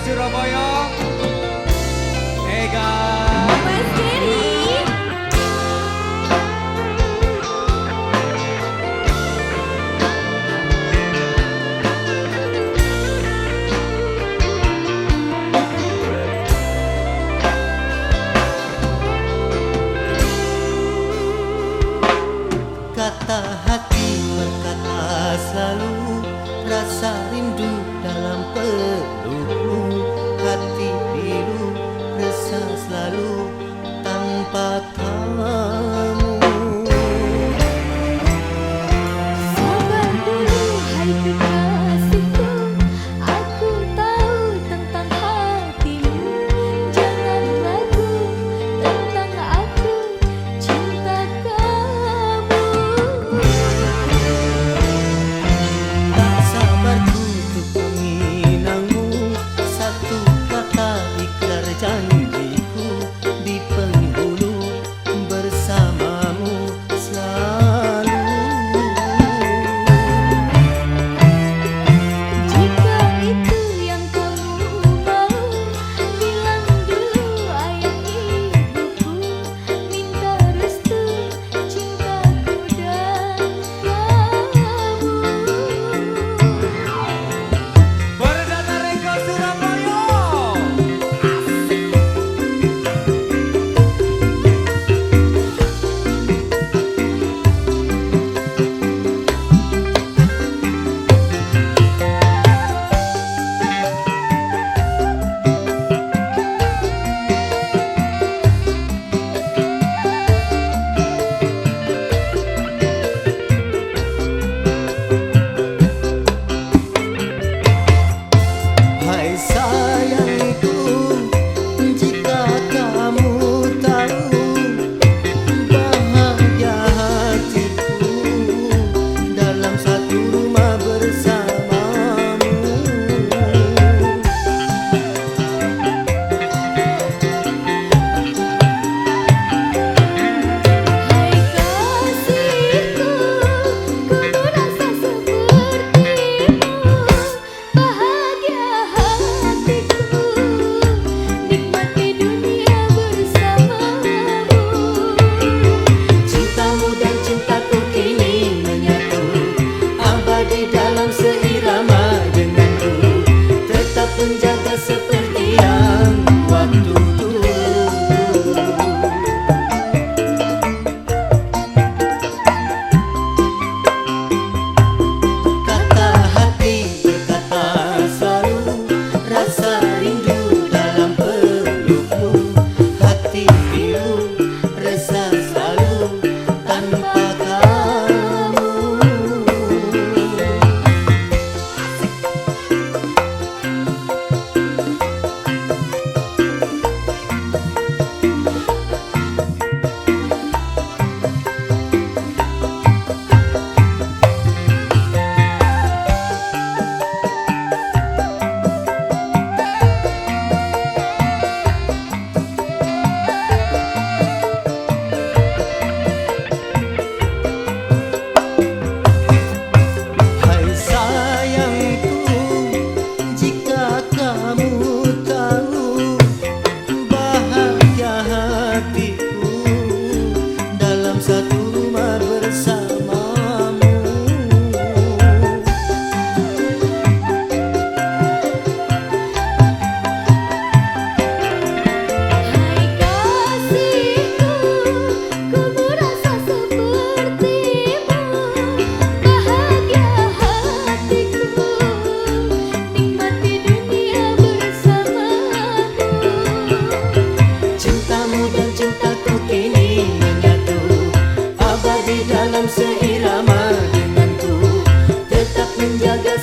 Surabaya, Ega Mas Geri. Kata hati berkata selalu, rasa rindu dalam pelukmu. Hati biru resah selalu tanpa kamu. Sabar dulu hai kekasihku, aku tahu tentang hatimu. Jangan ragu tentang aku, cinta kamu. Tak sabarku untuk meminangmu, satu kata ikrar janjiku di penghulu bersamamu selalu. Jika itu yang kamu mau, bilang dulu ayah ibuku, minta restu cintaku dan kamu. Perdana Reka Surabaya. Hai sayangku, jika kamu tahu bahagia hatiku dalam satu rumah bersamamu. Hai kasihku, ku merasa sepertimu. Bahagia hatiku, nikmati dunia bersamamu. Cintamu dan cintaku kini menyatu, abadi dalam seirama denganku, tetap menjaga seperti yang waktu dulu. Kata hati berkata selalu, rasa rindu dalam pelukmu. Hati biru resah selalu tanpa kamu. Hai sayangku, jika kamu tahu bahagia hatiku dalam satu rumah bersamamu. Hai kasihku, ku merasa sepertimu. Bahagia hatiku, nikmati dunia bersamamu. Cintamu dan cintaku kini menyatu, abadi dalam seirama denganku, tetap menjaga